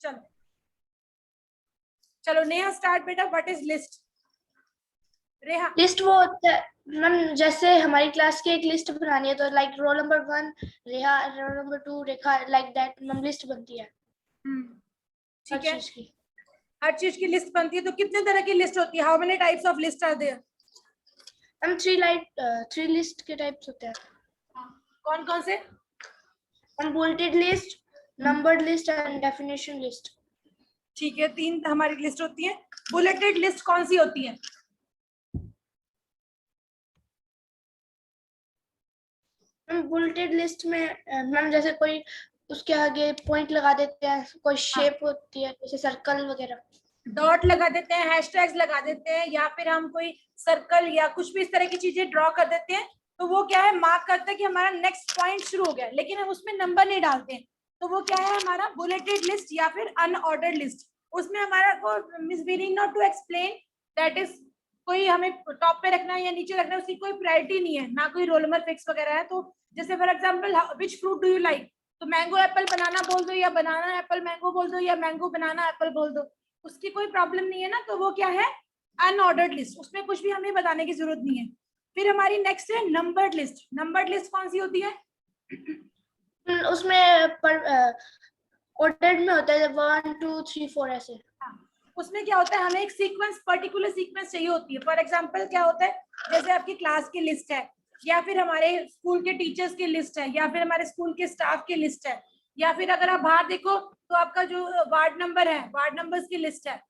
चलो चलो नेहा स्टार्ट बेटा, what is list? Reha list वो होता है मैम, जैसे हमारी क्लास की एक लिस्ट बनानी है तो like roll number 1 Reha, roll number 2 Rekha, like that ma'am list बनती है हर ठीक है, चीज की। हर चीज की लिस्ट बनती है। तो कितने तरह की लिस्ट होती है? How many types of list are there? Ma'am 3 list के टाइप्स होते हैं। कौन कौन से? Ma'am bulleted list, numbered list and definition list. ठीक है, 3 हमारी लिस्ट होती है। बुलेटेड लिस्ट कौन सी होती है? मैम बुलेटेड लिस्ट में मैम जैसे कोई उसके आगे पॉइंट लगा देते हैं, कोई शेप होती है जैसे सर्कल वगैरह, डॉट लगा देते हैं, हैशटैग्स लगा देते हैं, या फिर हम कोई सर्कल या कुछ भी इस तरह की चीजें ड्रॉ कर देते हैं। तो वो क्या है, मार्क करता है कि हमारा नेक्स्ट पॉइंट शुरू हो गया, लेकिन हम उसमें नंबर नहीं डालते हैं। तो वो क्या है, हमारा बुलेटेड लिस्ट या फिर अनऑर्डर्ड लिस्ट। उसमें हमारा को miss we need not to explain that is, कोई हमें टॉप पे रखना है या नीचे रखना है उसकी कोई प्रायोरिटी नहीं है, ना कोई रोल नंबर फिक्स वगैरह है। तो जैसे for example which fruit do you like, तो मैंगो एप्पल बनाना बोल दो, या बनाना एप्पल मैंगो बोल दो, या मैंगो बनाना एप्पल बोल दो, उसकी कोई प्रॉब्लम नहीं है ना। तो वो क्या है, अनऑर्डर्ड लिस्ट, उसमें कुछ भी हमें बताने की जरूरत नहीं है। फिर हमारी नेक्स्ट है नंबर्ड लिस्ट। नंबर्ड लिस्ट कौन सी होती है? उसमें ऑर्डर में होता है 1 2 3 4 ऐसे। उसमें क्या होता है, हमें एक सीक्वेंस, पर्टिकुलर सीक्वेंस चाहिए होती है। फॉर एग्जांपल क्या होता है, जैसे आपकी क्लास की लिस्ट है, या फिर हमारे स्कूल के टीचर्स की लिस्ट है, या फिर हमारे स्कूल के स्टाफ की लिस्ट है, या फिर अगर आप बाहर देखो तो आपका जो वार्ड नंबर है, वार्ड नंबर्स की लिस्ट है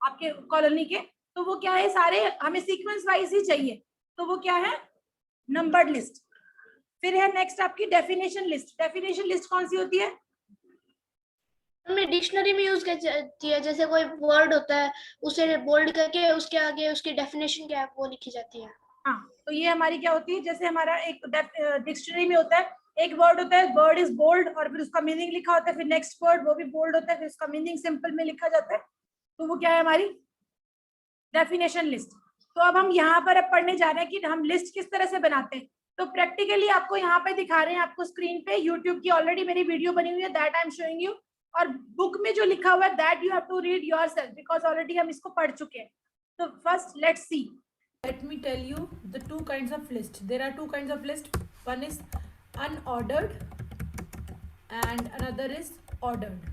आपके कॉलोनी के। तो वो क्या है, सारे हमें सीक्वेंस वाइज ही चाहिए, तो वो क्या है, नंबर्ड लिस्ट। फिर है नेक्स्ट आपकी डेफिनेशन लिस्ट। डेफिनेशन लिस्ट कौन सी होती है? हमें डिक्शनरी में यूज करती है, जैसे कोई वर्ड होता है उसे बोल्ड करके उसके आगे उसकी डेफिनेशन क्या है वो लिखी जाती है। हाँ, तो ये हमारी क्या होती है, जैसे हमारा एक डिक्शनरी में होता है, एक वर्ड होता है, वर्ड इज बोल्ड, और फिर उसका मीनिंग लिखा होता है, फिर नेक्स्ट वर्ड वो भी बोल्ड होता है, फिर उसका मीनिंग सिंपल में लिखा जाता है। तो वो क्या है, हमारी डेफिनेशन लिस्ट। तो अब हम यहाँ पर अब पढ़ने जा रहे हैं कि हम लिस्ट किस तरह से बनाते हैं। तो प्रैक्टिकली आपको यहाँ पे दिखा रहे हैं, आपको स्क्रीन पे यूट्यूब की ऑलरेडी मेरी वीडियो बनी हुई है, that I am showing you. और बुक में जो लिखा हुआ है that you have to read yourself, because already हम इसको पढ़ चुके हैं। तो first let's see, let me tell you the two kinds of list. There are two kinds of list. One is unordered and another is ordered.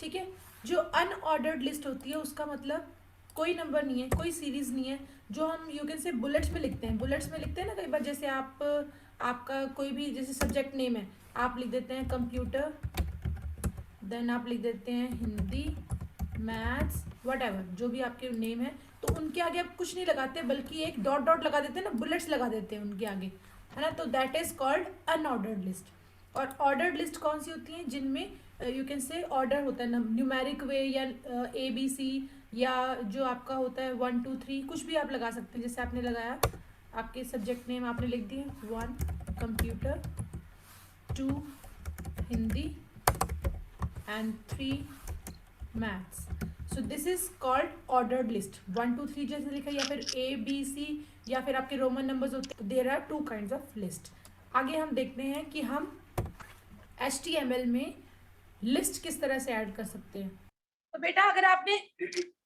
ठीक है, जो unordered list होती है उसका मतलब कोई नंबर नहीं है, कोई सीरीज नहीं है, जो हम यू कैन से बुलेट्स में लिखते हैं। बुलेट्स में लिखते हैं ना कई बार, जैसे आप आपका कोई भी जैसे सब्जेक्ट नेम है, आप लिख देते हैं कंप्यूटर, देन आप लिख देते हैं हिंदी, मैथ्स, व्हाटएवर जो भी आपके नेम है, तो उनके आगे आप कुछ नहीं लगाते, बल्कि एक डॉट डॉट लगा देते हैं ना, बुलेट्स लगा देते हैं उनके आगे, है ना। तो that is called unordered list. और ऑर्डर्ड लिस्ट कौन सी होती है, जिनमें यू कैन से ऑर्डर होता है न्यूमेरिक वे, या ABC, या जो आपका होता है 1 2 3, कुछ भी आप लगा सकते हैं। जैसे आपने लगाया आपके सब्जेक्ट नेम आपने लिख दिए 1 computer, 2 Hindi and 3 maths. So this is called ordered list. 1 2 3 जैसे लिखा, या फिर ABC, या फिर आपके रोमन नंबर्स होते हैं। There are two kinds of list. आगे हम देखते हैं कि हम HTML में लिस्ट किस तरह से ऐड कर सकते हैं। तो बेटा अगर आपने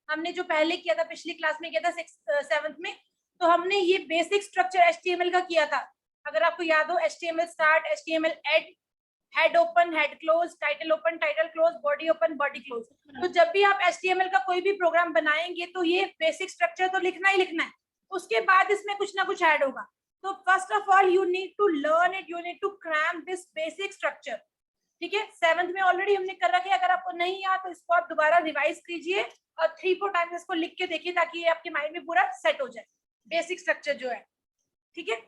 हमने जो पहले किया था, पिछली क्लास में किया था 7th में, तो हमने ये बेसिक स्ट्रक्चर HTML का किया था। अगर आपको याद हो, HTML start, HTML end, head open, head close, title open, title close, body open, body close. तो जब भी आप HTML का कोई भी प्रोग्राम बनाएंगे तो ये बेसिक स्ट्रक्चर तो लिखना ही लिखना है, उसके बाद इसमें कुछ ना कुछ ऐड होगा। तो first of all you need to learn it, you need to cram this basic structure. ठीक है, 7th में ऑलरेडी हमने कर रखा है, अगर आपको नहीं याद तो इसको आप दोबारा रिवाइज कीजिए और 3-4 टाइम्स इसको लिख के देखिए, ताकि ये आपके माइंड में पूरा सेट हो जाए बेसिक स्ट्रक्चर जो है। ठीक है,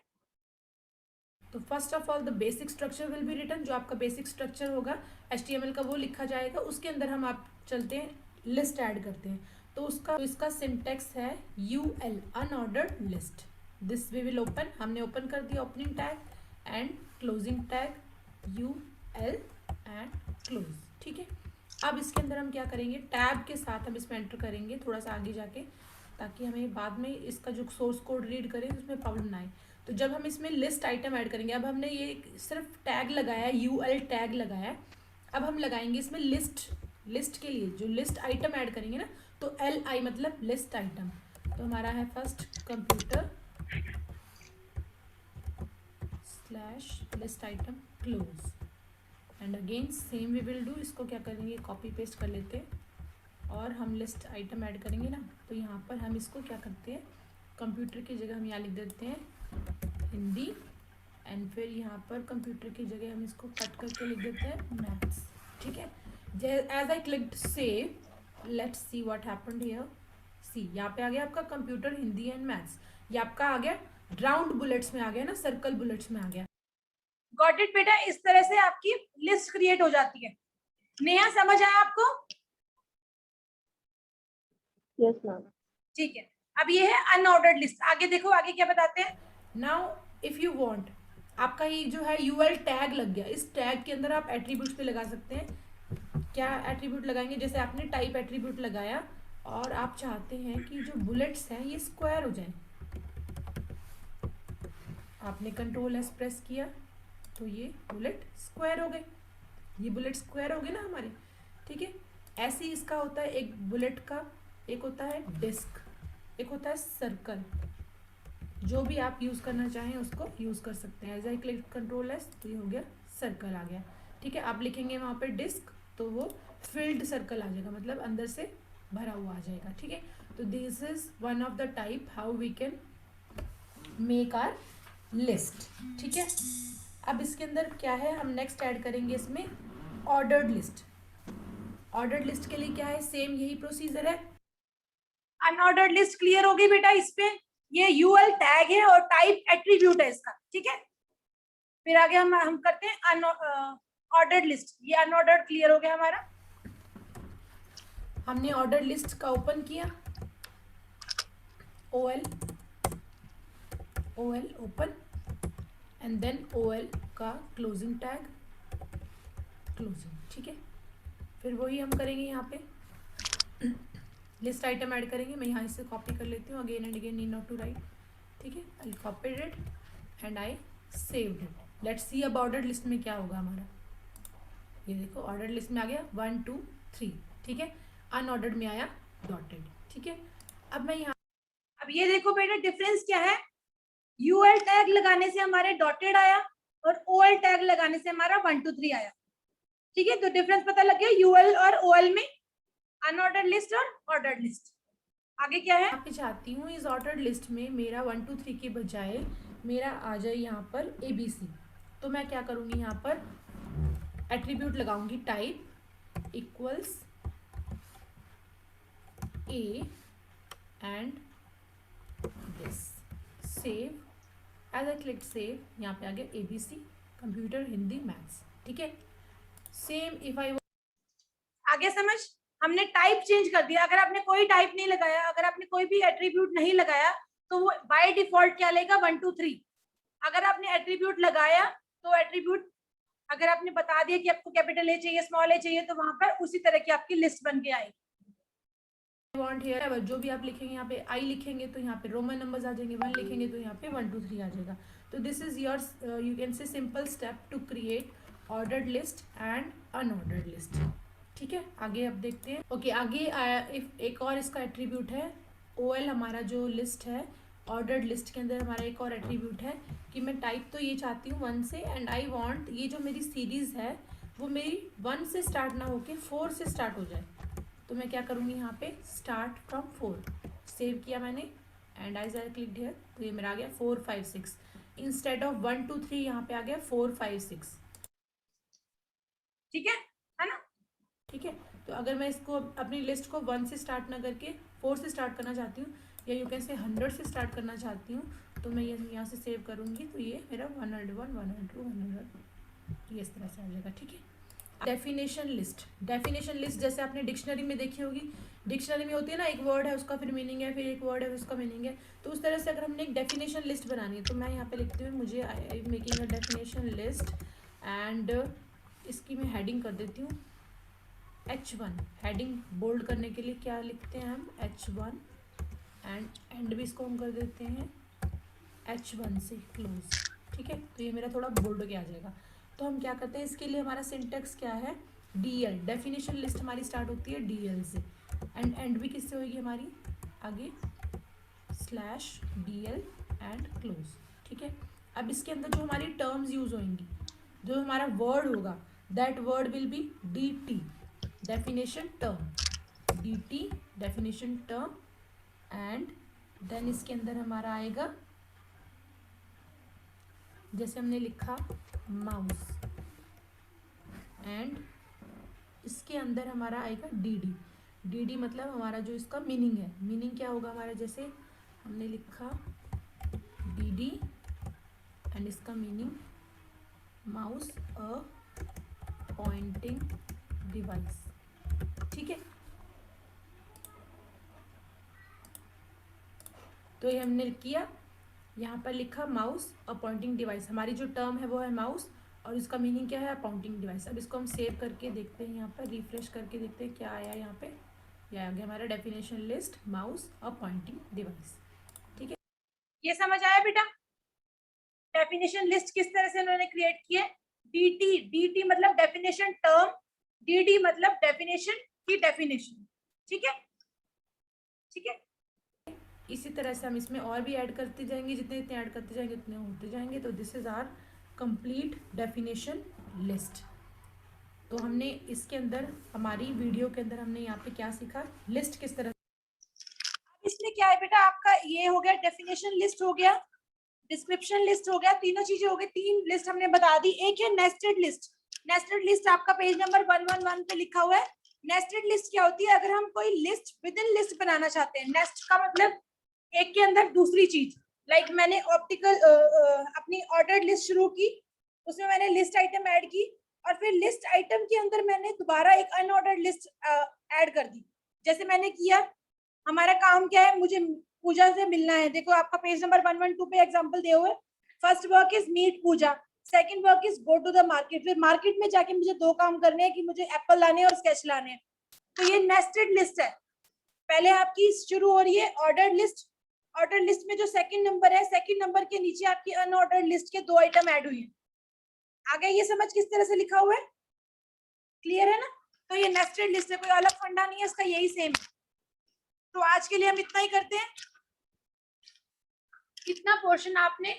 तो first of all the basic structure will be written. जो आपका बेसिक स्ट्रक्चर होगा HTML का वो लिखा जाएगा, उसके अंदर हम आप चलते हैं लिस्ट ऐड करते हैं। तो इसका सिंटेक्स है UL, unordered list. This we will open, हमने ओपन कर दिया opening tag and closing tag UL and close. ठीक है, अब इसके अंदर हम क्या करेंगे, टैब के साथ हम इसमें एंटर करेंगे थोड़ा सा आगे जाके, ताकि हमें बाद में इसका जो सोर्स कोड रीड करें उसमें प्रॉब्लम ना आए। तो जब हम इसमें लिस्ट आइटम ऐड करेंगे, अब हमने ये सिर्फ टैग लगाया है, UL टैग लगाया है। अब हम लगाएंगे इसमें लिस्ट के लिए जो लिस्ट आइटम ऐड करेंगे ना, तो LI मतलब लिस्ट आइटम। तो हमारा है first computer / list item close, and again same we will do. इसको क्या करेंगे, कॉपी पेस्ट कर लेते हैं और हम लिस्ट आइटम ऐड करेंगे ना, तो यहाँ पर हम इसको क्या करते हैं, कंप्यूटर की जगह हम यहाँ लिख देते हैं हिंदी, एंड फिर यहाँ पर कंप्यूटर की जगह हम इसको कट करके लिख देते हैं मैथ्स। ठीक है, as I clicked save, let's see what happened here. See यहाँ पे आ गया आपका कंप्यूटर हिंदी एंड मैथ्स, ये आपका आ गया राउंड बुलेट्स में आ गया ना, सर्कल बुलेट्स में आ गया। गॉट इट बेटा, इस तरह से आपकी लिस्ट क्रिएट हो जाती है। नेहा समझ आया आपको? Yes ma'am. ठीक है, अब ये है अनऑर्डर्ड लिस्ट। आगे देखो, आगे क्या बताते हैं। नाउ इफ यू वांट, आपका ये जो है UL टैग लग गया, इस टैग के अंदर आप एट्रीब्यूट्स पे लगा सकते हैं। क्या एट्रीब्यूट लगाएंगे, जैसे आपने टाइप एट्रीब्यूट लगाया और आप चाहते हैं कि जो बुलेट्स हैं ये स्क्वायर हो जाए, आपने Ctrl+S प्रेस किया तो ये बुलेट स्क्वायर हो गए, ये बुलेट स्क्वायर हो गए ना हमारे। ठीक है, ऐसे ही इसका होता है एक बुलेट का, एक होता है डिस्क, एक होता है सर्कल। जो भी आप यूज करना चाहें उसको यूज कर सकते हैं। एज आई क्लिक Ctrl+S तो ये हो गया सर्कल आ गया। ठीक है, आप लिखेंगे वहां पे डिस्क तो वो फिल्ड सर्कल आ जाएगा, मतलब अंदर से भरा हुआ आ जाएगा। ठीक है, तो this is one of the type how we can make our list. ठीक है, अब इसके अंदर क्या है, हम नेक्स्ट ऐड करेंगे इसमें ऑर्डर्ड लिस्ट। ऑर्डर्ड लिस्ट के लिए क्या है, सेम यही प्रोसीजर है। अनऑर्डर्ड लिस्ट क्लियर होगी बेटा? इस पे ये UL टैग है और टाइप एट्रीब्यूट है इसका। ठीक है, फिर आगे हम करते हैं ऑर्डर्ड लिस्ट। ये अनऑर्डर्ड क्लियर हो गया हमारा। हमने ऑर्डर लिस्ट का ओपन किया, OL open, and then OL का क्लोजिंग टैग क्लोजिंग। ठीक है, फिर वही हम करेंगे यहाँ पे लिस्ट आइटम ऐड करेंगे। मैं यहाँ से कॉपी कर लेती हूँ, again and again need not to write. ठीक है, I copied it and I saved it. Let's see अब ऑर्डर लिस्ट में क्या होगा हमारा। ये देखो ऑर्डर लिस्ट में आ गया 1 2 3। ठीक है, अनऑर्डर्ड में आया डॉटेड। ठीक है, अब मैं यहाँ, अब ये देखो बेटा डिफरेंस क्या है, UL टैग लगाने से हमारे डॉटेड आया और OL टैग लगाने से हमारा 1 2 3 आया। ठीक है, तो डिफरेंस पता लग गया UL और OL में, अनऑर्डर्ड लिस्ट और ऑर्डर्ड लिस्ट। आगे क्या है, यहाँ पे चाहती हूँ इस ऑर्डर्ड लिस्ट में मेरा 1 2 3 के बजाय मेरा आ जाए यहाँ पर ABC। तो मैं क्या करूँगी, यहाँ पर एट्रीब्यूट लगाऊंगी type equals A and this, save. As I click save, यहाँ पे आ गया ABC कंप्यूटर हिंदी मैथ्स। ठीक है, सेम इफ आई, आगे समझ, हमने टाइप चेंज कर दिया। अगर आपने कोई टाइप नहीं लगाया, अगर आपने कोई भी एट्रीब्यूट नहीं लगाया तो वो बाय डिफॉल्ट क्या लेगा, 1 2 3। अगर आपने एट्रीब्यूट लगाया तो एट्रीब्यूट, अगर आपने बता दिया कि आपको कैपिटल A चाहिए, स्मॉल a चाहिए, तो वहां पर उसी तरह की आपकी लिस्ट बन के आएगी। वांट हियर, जो भी आप लिखेंगे यहाँ पे I लिखेंगे तो यहाँ पे रोमन नंबर्स आ जाएंगे, 1 लिखेंगे तो यहाँ पे 1 2 3 आ जाएगा। तो this is your you can say simple step to create ordered list and unordered list. ठीक है, आगे अब देखते हैं। ओके, आगे एक और इसका एट्रीब्यूट है OL, हमारा जो लिस्ट है ऑर्डर्ड लिस्ट के अंदर हमारा एक और एट्रीब्यूट है कि मैं टाइप तो ये चाहती हूँ 1 से, एंड आई वांट ये जो मेरी सीरीज है वो मेरी 1 से स्टार्ट ना होके 4 से स्टार्ट हो जाए। तो मैं क्या करूँगी, यहाँ पे स्टार्ट फ्रॉम 4 सेव किया मैंने, and as I click here तो ये मेरा आ गया 4 5 6 इंस्टेड ऑफ 1 2 3 यहाँ पे आ गया 4 5 6। ठीक है ना? ठीक है, तो अगर मैं इसको अपनी लिस्ट को 1 से स्टार्ट ना करके 4 से स्टार्ट करना चाहती हूँ, या यू कैन से 100 से स्टार्ट करना चाहती हूँ, तो मैं ये यहाँ से सेव करूँगी तो ये मेरा 101 102 100 ये इस तरह से आ जाएगा। ठीक है, डेफिनेशन लिस्ट। डेफिनेशन लिस्ट जैसे आपने डिक्शनरी में देखी होगी, डिक्शनरी में होती है ना, एक वर्ड है उसका फिर मीनिंग है, फिर एक वर्ड है उसका मीनिंग है। तो उस तरह से अगर हमने एक डेफिनेशन लिस्ट बनानी है तो मैं यहाँ पे लिखती हूँ, मुझे I am making a definition list, and इसकी मैं हेडिंग कर देती हूँ H1। हेडिंग बोल्ड करने के लिए क्या लिखते हैं हम, H1, एंड भी इसको हम कर देते हैं H1 से क्लोज। ठीक है, तो ये मेरा थोड़ा बोल्ड के आ जाएगा। तो हम क्या करते हैं, इसके लिए हमारा सिंटेक्स क्या है, DL, डेफिनेशन लिस्ट हमारी स्टार्ट होती है DL से, एंड भी किससे होगी हमारी आगे /DL एंड क्लोज। ठीक है, अब इसके अंदर जो हमारी टर्म्स यूज होंगी, जो हमारा वर्ड होगा, that word will be DT, definition term, DT definition term, and then इसके अंदर हमारा आएगा, जैसे हमने लिखा माउस, एंड इसके अंदर हमारा आएगा DD मतलब हमारा जो इसका मीनिंग है, मीनिंग क्या होगा हमारा, जैसे हमने लिखा DD एंड इसका meaning mouse a pointing device. ठीक है, तो ये हमने किया, यहाँ पर लिखा माउस अ पॉइंटिंग डिवाइस, हमारी जो टर्म है वो है माउस और इसका मीनिंग क्या है, पॉइंटिंग डिवाइस। अब इसको हम सेव करके देखते हैं, यहाँ पर रिफ्रेश करके देखते हैं क्या आया यहाँ पे, यह आ गया हमारा definition list mouse a pointing device. ठीक है, ये समझ आया बेटा? डेफिनेशन लिस्ट किस तरह से उन्होंने क्रिएट किए। DT मतलब डेफिनेशन टर्म, DD मतलब डेफिनेशन की डेफिनेशन। ठीक है, ठीक है, इसी तरह से हम इसमें और भी ऐड करते जाएंगे, जितने जितने ऐड करते जाएंगे उतने होते जाएंगे। तो this is our complete definition list. तो हमने इसके अंदर हमारी वीडियो के अंदर हमने यहाँ पे क्या सीखा, लिस्ट किस तरह। इसमें क्या है बेटा, आपका ये हो गया डेफिनेशन लिस्ट हो गया, डिस्क्रिप्शन लिस्ट हो गया, तीनों चीजें हो गई, 3 लिस्ट हमने बता दी। एक है नेस्टेड लिस्ट। नेस्टेड लिस्ट आपका पेज नंबर 111 पे लिखा हुआ है। नेस्टेड लिस्ट क्या होती है, अगर हम कोई लिस्ट विद इन लिस्ट बनाना चाहते हैं, नेस्ट का मतलब एक के अंदर दूसरी चीज। लाइक मैंने ऑप्टिकल अपनी ऑर्डर्ड लिस्ट शुरू की, उसमें मैंने लिस्ट आइटम ऐड की और फिर लिस्ट आइटम के अंदर मैंने दोबारा एक अनऑर्डर्ड लिस्ट ऐड कर दी। जैसे मैंने किया, हमारा काम क्या है, मुझे पूजा से मिलना है। देखो आपका पेज नंबर 112 पे एग्जांपल दिए हुए। First work is meet Puja, second work is go to the market. फिर मार्केट में जाके मुझे 2 काम करने हैं कि मुझे एप्पल लाने और स्केच लाने हैं। तो ये नेस्टेड लिस्ट है। पहले आपकी शुरू हो रही है ऑर्डर्ड लिस्ट। ऑर्डर लिस्ट में जो सेकंड नंबर है, सेकंड नंबर के नीचे आपकी अनऑर्डर्ड लिस्ट के 2 आइटम ऐड हुई है। आगे ये समझ किस तरह से लिखा हुआ है, क्लियर है ना? तो ये नेस्टेड लिस्ट है, कोई अलग फंडा नहीं है इसका, यही सेम है। तो आज के लिए हम इतना ही करते हैं। कितना पोर्शन आपने